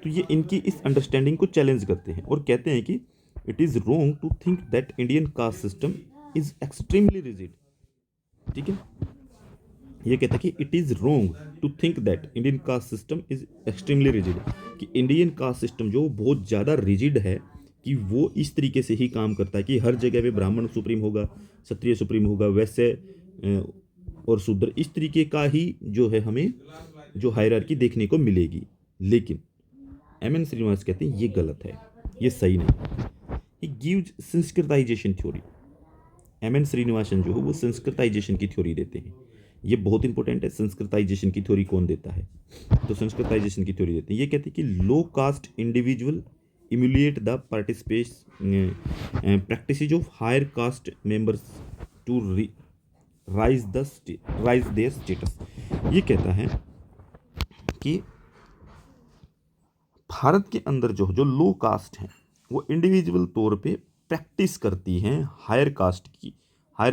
तो ये इनकी इस अंडरस्टैंडिंग को चैलेंज करते हैं और कहते हैं कि it is wrong to think that Indian caste system is extremely rigid, ठीक है। ये कहता है कि it is wrong to think that Indian caste system is extremely rigid, कि इंडियन कास्ट सिस्टम जो बहुत ज़्यादा रिजिड है, कि वो इस तरीके से ही काम करता है कि हर जगह पे ब्राह्मण सुप्रीम होगा, क्षत्रिय सुप्रीम होगा, वैश्य और शूद्र, इस तरीके का ही जो है हमें जो हायरार्की देखने को मिलेगी। लेकिन एम एन श्रीनिवास कहते हैं ये गलत है, ये सही नहीं। He gives Sanskritisation theory. M N Srinivasan जो है वो संस्कृताइजेशन की थ्योरी देते हैं। ये बहुत इंपॉर्टेंट है, संस्कृताइजेशन की थ्योरी कौन देता है? तो संस्कृताइजेशन की थ्योरी देते हैं। ये कहते हैं कि low caste individual emulate the practices of higher caste members to rise their status. ये कहता है कि भारत के अंदर जो लो कास्ट हैं वो इंडिविजुअल तौर पे प्रैक्टिस करती हैं हायर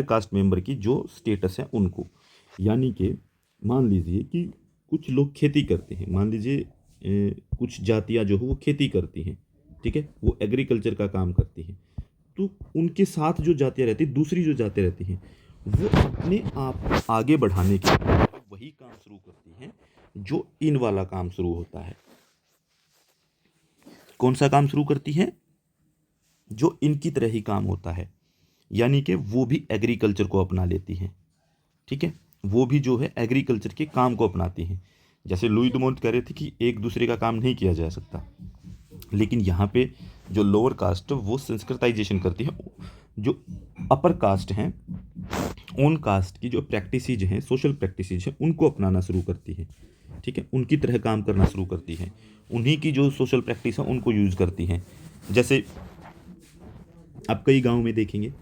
कास्ट मेंबर की जो स्टेटस है उनको। यानी कि मान लीजिए कि कुछ लोग खेती करते हैं, मान लीजिए कुछ जातियां जो है वो खेती करती हैं, ठीक है, वो एग्रीकल्चर का काम करती हैं, तो उनके साथ जो जातियां रहती हैं, दूसरी जो जातियां रहती हैं, वो अपने आप आगे बढ़ाने के लिए वही काम शुरू करती हैं जो इन वाला काम शुरू होता है। कौन सा काम शुरू करती है? जो इनकी तरह ही काम होता है, यानी कि वो भी एग्रीकल्चर को अपना लेती हैं, ठीक है, वो भी जो है एग्रीकल्चर के काम को अपनाती हैं। जैसे लुई दुमोंट कह रहे थे कि एक दूसरे का काम नहीं किया जा सकता, लेकिन यहाँ पे जो लोअर कास्ट वो संस्कृताइजेशन करती है, जो अपर कास्ट हैं उन कास्ट की जो प्रैक्टिसेज हैं, सोशल प्रैक्टिसेज हैं, उनको अपनाना शुरू करती है, ठीक है, उनकी तरह काम करना शुरू करती है, उन्हीं की जो सोशल प्रैक्टिस है उनको यूज़ करती हैं। जैसे आप कई गांव में देखेंगे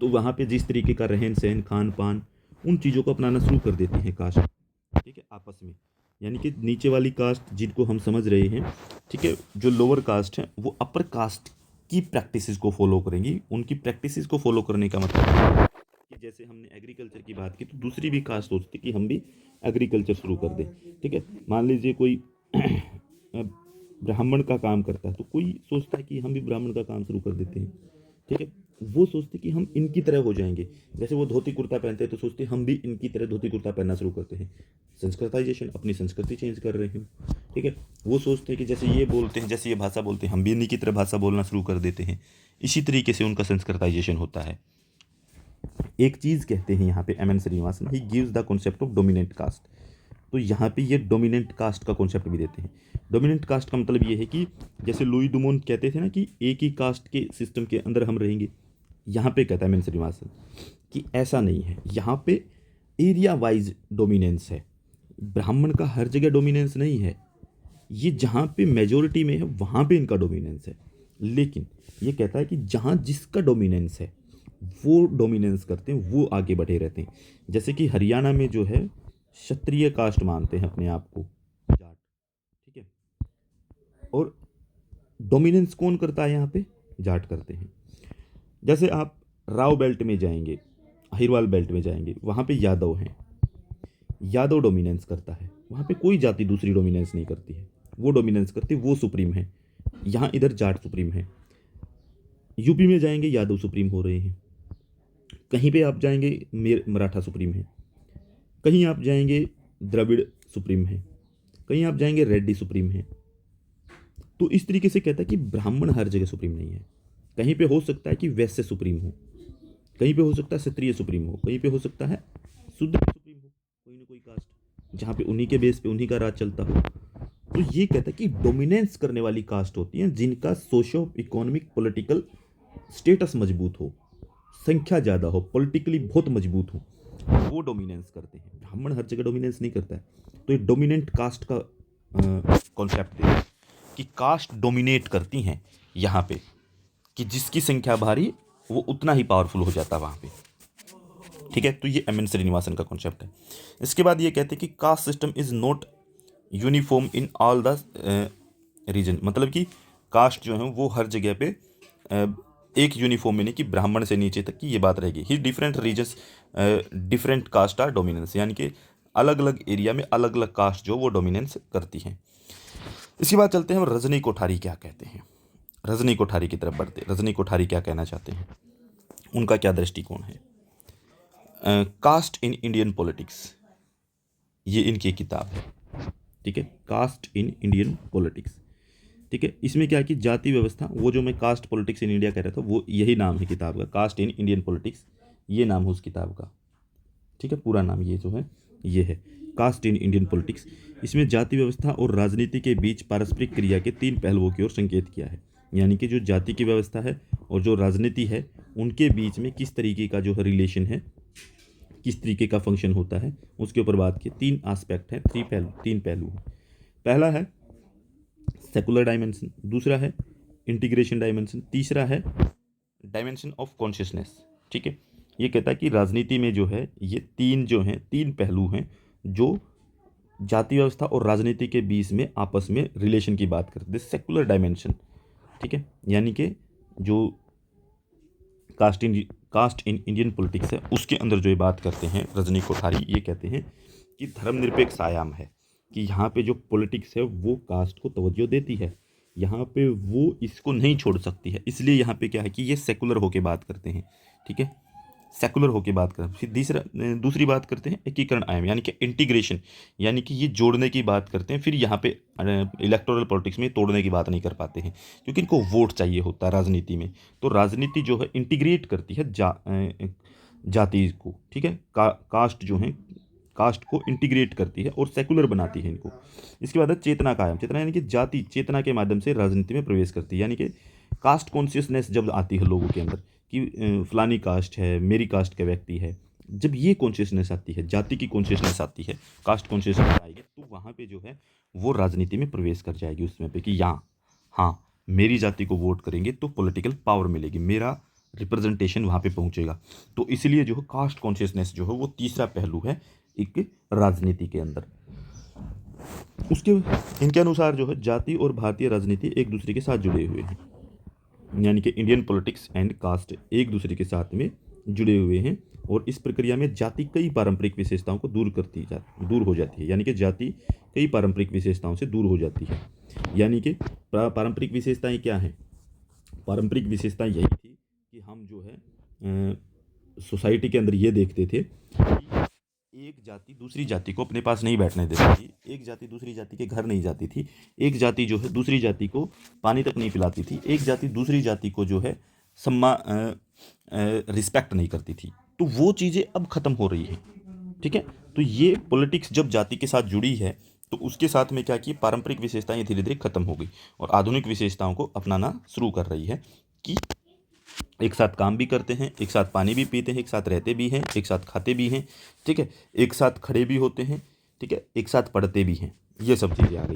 तो वहाँ पे जिस तरीके का रहन सहन, खान पान, उन चीज़ों को अपनाना शुरू कर देती हैं कास्ट, ठीक है, आपस में। यानी कि नीचे वाली कास्ट जिनको हम समझ रहे हैं, ठीक है, जो लोअर कास्ट है वो अपर कास्ट की प्रैक्टिसेस को फॉलो करेंगी। उनकी प्रैक्टिसेस को फॉलो करने का मतलब है कि जैसे हमने एग्रीकल्चर की बात की तो दूसरी भी कास्ट सोचती कि हम भी एग्रीकल्चर शुरू कर दें, ठीक है। मान लीजिए कोई ब्राह्मण का काम करता है तो कोई सोचता है कि हम भी ब्राह्मण का काम शुरू कर देते हैं, ठीक है, वो सोचते कि हम इनकी तरह हो जाएंगे। जैसे वो धोती कुर्ता पहनते हैं तो सोचते हम भी इनकी तरह धोती कुर्ता पहनना शुरू करते हैं। संस्कृताइजेशन, अपनी संस्कृति चेंज कर रहे हैं, ठीक है। वो सोचते हैं कि जैसे ये बोलते हैं, जैसे ये भाषा बोलते हैं, हम भी इन्हीं की तरह भाषा बोलना शुरू कर देते हैं। इसी तरीके से उनका संस्कृताइजेशन होता है। एक चीज़ कहते हैं यहाँ पे M N Srinivasan, he gives the concept of dominant caste. तो यहाँ पे ये डोमिनेंट कास्ट का कॉन्सेप्ट भी देते हैं। डोमिनेंट कास्ट का मतलब ये है कि जैसे लुई दुमोंट कहते थे ना कि एक ही कास्ट के सिस्टम के अंदर हम रहेंगे, यहाँ पे कहता है एम एन श्रीनिवासन कि ऐसा नहीं है। यहाँ पे एरिया वाइज डोमिनेंस है, ब्राह्मण का हर जगह डोमिनेंस नहीं है। ये जहाँ पे मेजोरिटी में है वहाँ पे इनका डोमिनेंस है, लेकिन ये कहता है कि जहाँ जिसका डोमिनेंस है वो डोमिनेंस करते हैं, वो आगे बढ़े रहते हैं। जैसे कि हरियाणा में जो है क्षत्रिय कास्ट मानते हैं अपने आप को, जाट, ठीक है, और डोमिनेंस कौन करता है यहाँ पे? जाट करते हैं। जैसे आप राव बेल्ट में जाएंगे, अहिरवाल बेल्ट में जाएंगे, वहाँ पे यादव हैं, यादव डोमिनेंस करता है, वहाँ पे कोई जाति दूसरी डोमिनेंस नहीं करती है, वो डोमिनेंस करती है, वो सुप्रीम है। यहाँ इधर जाट सुप्रीम है। यूपी में जाएंगे यादव सुप्रीम हो रहे हैं, कहीं पे आप जाएंगे मराठा सुप्रीम है, कहीं आप जाएंगे द्रविड़ सुप्रीम है, कहीं आप जाएंगे रेड्डी सुप्रीम है। तो इस तरीके से कहता है कि ब्राह्मण हर जगह सुप्रीम नहीं है। कहीं पे हो सकता है कि वैश्य सुप्रीम हो, कहीं पे हो सकता है क्षत्रिय सुप्रीम हो, कहीं पे हो सकता है शुद्ध सुप्रीम हो, कोई ना कोई कास्ट जहाँ पे उन्हीं के बेस पे उन्हीं का राज चलता हो। तो ये कहता है कि डोमिनेंस करने वाली कास्ट होती हैं जिनका सोशो इकोनॉमिक पॉलिटिकल स्टेटस मजबूत हो, संख्या ज़्यादा हो, पॉलिटिकली बहुत मजबूत हो, वो डोमिनेंस करते हैं। ब्राह्मण हर जगह डोमिनेंस नहीं करता है। तो ये डोमिनेंट कास्ट का कॉन्सेप्ट है कि कास्ट डोमिनेट करती हैं यहाँ पे, कि जिसकी संख्या भारी वो उतना ही पावरफुल हो जाता है वहाँ पे। ठीक है, तो ये एम एन श्रीनिवासन का कॉन्सेप्ट है। इसके बाद ये कहते हैं कि caste system is not uniform in all the region, मतलब कि कास्ट जो है वो हर जगह पे एक यूनिफॉर्म में नहीं कि ब्राह्मण से नीचे तक की ये बात रहेगी। ही different regions different caste are dominance, यानी कि अलग अलग एरिया में अलग अलग कास्ट जो वो डोमिनेंस करती हैं। इसके बाद चलते हैं हम रजनी कोठारी क्या कहते हैं। रजनी कोठारी की तरफ बढ़ते हैं। रजनी कोठारी क्या कहना चाहते हैं, उनका क्या दृष्टिकोण है। कास्ट इन इंडियन पॉलिटिक्स, ये इनकी किताब है। ठीक है, कास्ट इन इंडियन पॉलिटिक्स। ठीक है, इसमें क्या है कि जाति व्यवस्था, वो जो मैं कास्ट पॉलिटिक्स इन इंडिया कह रहा था वो यही नाम है किताब का, कास्ट इन इंडियन पॉलिटिक्स, ये नाम है उस किताब का। ठीक है, पूरा नाम ये जो है ये है कास्ट इन इंडियन पॉलिटिक्स। इसमें जाति व्यवस्था और राजनीति के बीच पारस्परिक क्रिया के 3 पहलुओं की ओर संकेत किया है, यानी कि जो जाति की व्यवस्था है और जो राजनीति है उनके बीच में किस तरीके का जो है रिलेशन है, किस तरीके का फंक्शन होता है, उसके ऊपर बात की। 3 एस्पेक्ट हैं, 3 पहलू हैं। पहला है सेकुलर डायमेंशन, दूसरा है इंटीग्रेशन डायमेंशन, तीसरा है डायमेंशन ऑफ कॉन्शियसनेस। ठीक है, ये कहता है कि राजनीति में जो है ये 3 पहलू हैं जो जाति व्यवस्था और राजनीति के बीच में आपस में रिलेशन की बात करते हैं, सेकुलर डायमेंशन। ठीक है, यानी कि जो कास्ट इन इंडियन पॉलिटिक्स है उसके अंदर जो ये बात करते हैं रजनी कोठारी, ये कहते हैं कि धर्मनिरपेक्ष आयाम है, कि यहाँ पे जो पॉलिटिक्स है वो कास्ट को तवज्जो देती है, यहाँ पे वो इसको नहीं छोड़ सकती है। इसलिए यहाँ पे क्या है कि ये सेकुलर होके बात करते हैं। ठीक है, सेकुलर होके बात करते हैं। फिर दूसरी बात करते हैं एकीकरण आयाम, यानी कि इंटीग्रेशन, यानी कि ये जोड़ने की बात करते हैं। फिर यहाँ पे इलेक्टोरल पॉलिटिक्स में तोड़ने की बात नहीं कर पाते हैं, क्योंकि इनको वोट चाहिए होता है राजनीति में। तो राजनीति जो है इंटीग्रेट करती है जाति को। ठीक है, कास्ट जो है कास्ट को इंटीग्रेट करती है और सेकुलर बनाती है इनको। इसके बाद है चेतना कायम, चेतना यानी कि जाति चेतना के माध्यम से राजनीति में प्रवेश करती है, यानी कि कास्ट कॉन्शियसनेस जब आती है लोगों के अंदर कि फलानी कास्ट है, मेरी कास्ट का व्यक्ति है, जब ये कॉन्शियसनेस आती है, जाति की कॉन्शियसनेस आती है, कास्ट कॉन्शियसनेस आएगी, तो वहाँ पे जो है वो राजनीति में प्रवेश कर जाएगी उस समय पे कि हाँ मेरी जाति को वोट करेंगे तो पॉलिटिकल पावर मिलेगी, मेरा रिप्रेजेंटेशन वहाँ पे पहुँचेगा। तो इसलिए जो है कास्ट कॉन्शियसनेस जो है वो तीसरा पहलू है एक राजनीति के अंदर। उसके इनके अनुसार जो है जाति और भारतीय राजनीति एक दूसरे के साथ जुड़े हुए हैं, यानी कि इंडियन पॉलिटिक्स एंड कास्ट एक दूसरे के साथ में जुड़े हुए हैं। और इस प्रक्रिया में जाति कई पारंपरिक विशेषताओं को दूर हो जाती है, यानी कि जाति कई पारंपरिक विशेषताओं से दूर हो जाती है। यानी कि पारंपरिक विशेषताएं क्या हैं? पारंपरिक विशेषताएं यही थी कि हम जो है सोसाइटी के अंदर ये देखते थे कि एक जाति दूसरी जाति को अपने पास नहीं बैठने देती थी, एक जाति दूसरी जाति के घर नहीं जाती थी, एक जाति जो है दूसरी जाति को पानी तक नहीं पिलाती थी, एक जाति दूसरी जाति को जो है रिस्पेक्ट नहीं करती थी। तो वो चीज़ें अब ख़त्म हो रही हैं। ठीक है, तो ये पॉलिटिक्स जब जाति के साथ जुड़ी है तो उसके साथ में क्या कि पारंपरिक विशेषताएं धीरे धीरे खत्म हो गई और आधुनिक विशेषताओं को अपनाना शुरू कर रही है कि एक साथ काम भी करते हैं, एक साथ पानी भी पीते हैं, एक साथ रहते भी हैं, एक साथ खाते भी हैं। ठीक है, एक साथ खड़े भी होते हैं। ठीक है, एक साथ पढ़ते भी हैं। ये सब चीज़ें आ गई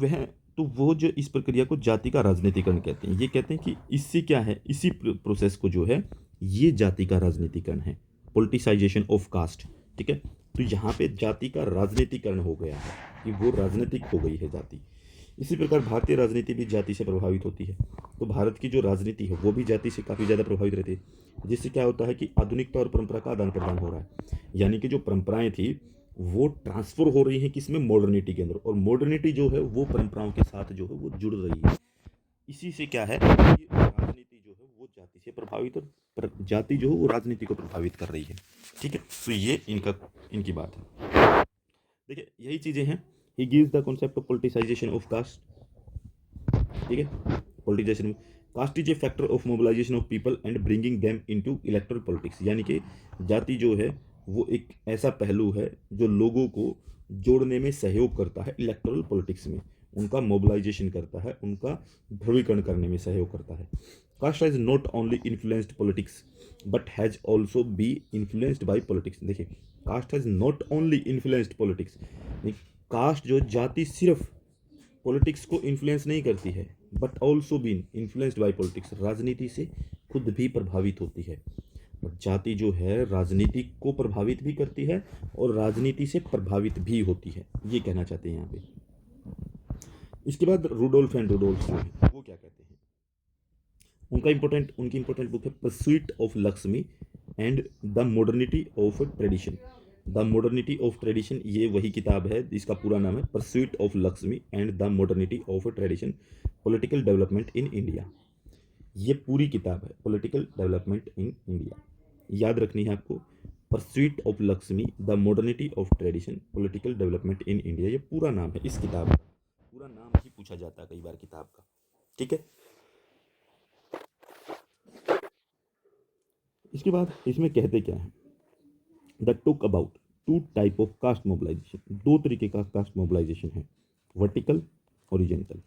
हैं। तो वो जो इस प्रक्रिया को जाति का राजनीतिकरण कहते हैं। ये कहते हैं कि इससे क्या है, इसी प्रोसेस को जो है ये जाति का राजनीतिकरण है, पॉलिटिसाइजेशन ऑफ कास्ट। ठीक है, तो यहाँ पे जाति का राजनीतिकरण हो गया है कि वो राजनीतिक हो गई है जाति। इसी प्रकार भारतीय राजनीति भी जाति से प्रभावित होती है। तो भारत की जो राजनीति है वो भी जाति से काफ़ी ज़्यादा प्रभावित रहती है, जिससे क्या होता है कि आधुनिकता और परंपरा का आदान प्रदान हो रहा है, यानी कि जो परंपराएं थी वो ट्रांसफर हो रही हैं किसमें, मॉडर्निटी के अंदर, और मॉडर्निटी जो है वो परंपराओं के साथ जो है वो जुड़ रही है। इसी से क्या है कि राजनीति जो है वो जाति से प्रभावित और जाति जो है वो राजनीति को प्रभावित कर रही है। ठीक है, तो ये इनकी बात है। देखिए यही चीज़ें हैं। He gives the concept of politicisation of caste. ठीक है, politicisation caste is a factor of mobilisation of people and bringing them into electoral politics, यानी कि जाति जो है वो एक ऐसा पहलू है जो लोगों को जोड़ने में सहयोग करता है, इलेक्टोरल पॉलिटिक्स में उनका मोबिलाइजेशन करता है, उनका ध्रुवीकरण करने में सहयोग करता है। Caste has not only influenced politics but has also be influenced by politics. देखिए, caste has not only influenced politics, caste जो जाति सिर्फ पॉलिटिक्स को इन्फ्लुएंस नहीं करती है but also been influenced by politics, राजनीति से खुद भी प्रभावित होती है। और जाति जो है राजनीति को प्रभावित भी करती है और राजनीति से प्रभावित भी होती है, ये कहना चाहते हैं यहाँ पे। इसके बाद रुडोल्फ एंड रुडोल्फ जो है वो क्या कहते हैं, उनकी इंपॉर्टेंट बुक है pursuit of Lakshmi and the modernity of tradition. The modernity of tradition, ये वही किताब है, इसका पूरा नाम है pursuit of Lakshmi and the modernity of tradition, political development in India. ये पूरी किताब है पॉलिटिकल डेवलपमेंट इन इंडिया, याद रखनी है आपको। Pursuit of Lakshmi, the modernity of tradition, political development in India, ये पूरा नाम है इस किताब का। पूरा नाम ही पूछा जाता है कई बार किताब का, ठीक है। इसके बाद इसमें कहते क्या है, they talk about two type of caste mobilisation, दो तरीके का कास्ट मोबिलाइजेशन है, वर्टिकल, हॉरिजॉन्टल।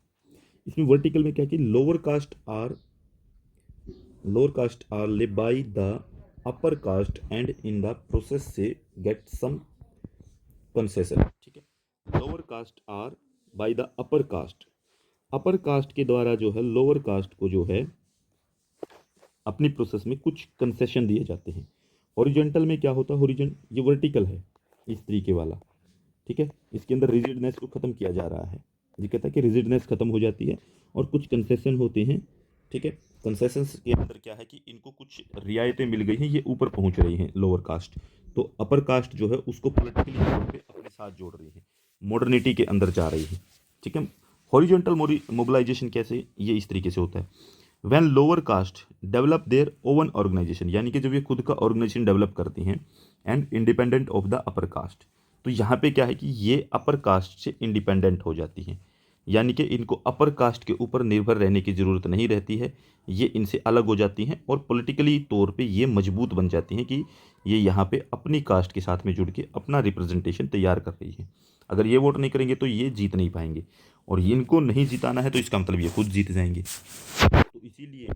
इसमें वर्टिकल में क्या कि lower caste are led by the upper caste and in the process से गेट सम कंसेशन, ठीक है। Lower caste are by the upper caste के द्वारा जो है लोअर कास्ट को जो है अपनी प्रोसेस में कुछ कंसेशन दिए जाते हैं। हॉरिजॉन्टल में क्या होता है, ये वर्टिकल है इस तरीके वाला, ठीक है। इसके अंदर रिजिडनेस को खत्म किया जा रहा है, ये कहता है कि रिजिडनेस खत्म हो जाती है और कुछ कंसेशन होते हैं, ठीक है। कंसेशंस के अंदर क्या है कि इनको कुछ रियायतें मिल गई हैं, ये ऊपर पहुंच रही हैं लोअर कास्ट, तो अपर कास्ट जो है उसको पॉलिटिकली तौर पे अपने साथ जोड़ रही है, मॉडर्निटी के अंदर जा रही है, ठीक है। हॉरिजॉन्टल मोबिलाइजेशन कैसे, ये इस तरीके से होता है, when lower caste develop their own organisation, यानी कि जब ये खुद का ऑर्गेनाइजेशन डेवलप करती हैं, and independent of the upper cast, तो यहाँ पे क्या है कि ये अपर कास्ट से इंडिपेंडेंट हो जाती हैं, यानी कि इनको अपर कास्ट के ऊपर निर्भर रहने की ज़रूरत नहीं रहती है, ये इनसे अलग हो जाती हैं और पॉलिटिकली तौर पे ये मजबूत बन जाती हैं कि ये यहाँ पे अपनी कास्ट के साथ में जुड़ के अपना रिप्रेजेंटेशन तैयार कर रही है। अगर ये वोट नहीं करेंगे तो ये जीत नहीं पाएंगे, और इनको नहीं जिताना है तो इसका मतलब ये खुद जीत जाएंगे। तो इसीलिए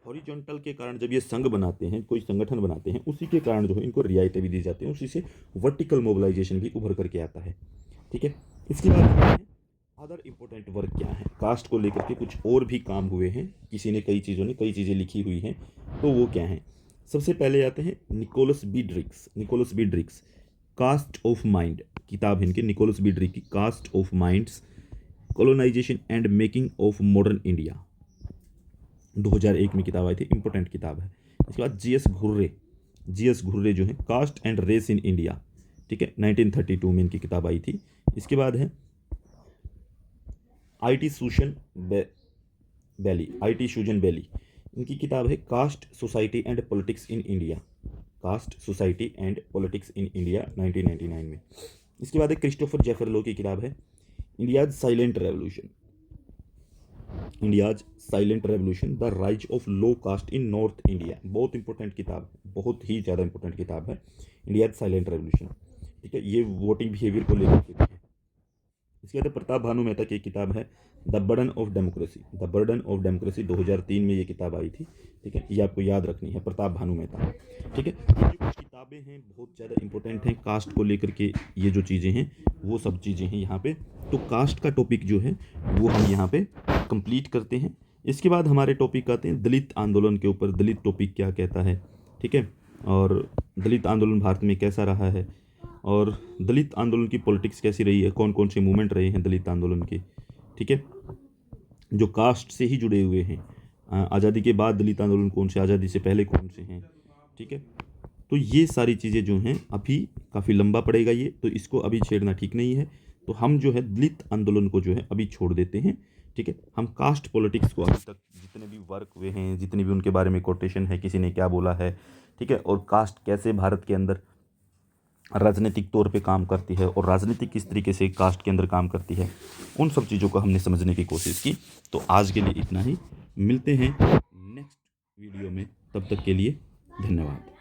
हॉरिजॉन्टल के कारण जब ये संघ बनाते हैं, कोई संगठन बनाते हैं, उसी के कारण जो है इनको रियायतें भी दी जाती हैं, उसी से वर्टिकल मोबिलाइजेशन भी उभर करके आता है, ठीक है। इसके बाद अदर इम्पोर्टेंट वर्क क्या है, कास्ट को लेकर के कुछ और भी काम हुए हैं, किसी ने कई चीज़ें लिखी हुई हैं, तो वो क्या हैं। सबसे पहले आते हैं Nicholas B Dirks, caste of mind किताब है इनकी, निकोलस बी ड्रिक की caste of minds, colonisation and making of modern India, 2001 में किताब आई थी, इंपॉर्टेंट किताब है। इसके बाद जीएस घुर्रे जो है caste and race in India, ठीक है, 1932 में इनकी किताब आई थी। इसके बाद है आईटी सूजन बेली, इनकी किताब है caste society and politics in India, 1999 में। इसके बाद है क्रिस्टोफर जेफरलो की किताब है India's silent revolution, the rise of low caste in north India, बहुत इंपॉर्टेंट किताब, बहुत ही ज़्यादा इंपॉर्टेंट किताब है इंडियाज साइलेंट रेवोल्यूशन, ठीक है। ये वोटिंग बिहेवियर को लेकर के है। इसके बाद प्रताप भानु मेहता की किताब है द बर्डन ऑफ डेमोक्रेसी, 2003 में ये किताब आई थी, ठीक है। ये आपको याद रखनी है, प्रताप भानु मेहता, ठीक है। ये जो कुछ किताबें हैं बहुत ज़्यादा इंपॉर्टेंट हैं कास्ट को लेकर के, ये जो चीज़ें हैं वो सब चीज़ें हैं यहाँ पे। तो कास्ट का टॉपिक जो है वो हम यहाँ पे कंप्लीट करते हैं। इसके बाद हमारे टॉपिक आते हैं दलित आंदोलन के ऊपर, दलित टॉपिक क्या कहता है, ठीक है, और दलित आंदोलन भारत में कैसा रहा है, और दलित आंदोलन की पॉलिटिक्स कैसी रही है, कौन कौन से मूवमेंट रहे हैं दलित आंदोलन के, ठीक है, जो कास्ट से ही जुड़े हुए हैं। आज़ादी के बाद दलित आंदोलन कौन से, आज़ादी से पहले कौन से हैं, ठीक है। तो ये सारी चीज़ें जो हैं अभी काफ़ी लंबा पड़ेगा ये, तो इसको अभी छेड़ना ठीक नहीं है, तो हम जो है दलित आंदोलन को जो है अभी छोड़ देते हैं, ठीक है। हम कास्ट पॉलिटिक्स को अभी तक जितने भी वर्क हुए हैं, जितने भी उनके बारे में कोटेशन है, किसी ने क्या बोला है, ठीक है, और कास्ट कैसे भारत के अंदर राजनीतिक तौर पे काम करती है और राजनीति किस तरीके से कास्ट के अंदर काम करती है, उन सब चीज़ों को हमने समझने की कोशिश की। तो आज के लिए इतना ही, मिलते हैं नेक्स्ट वीडियो में, तब तक के लिए धन्यवाद।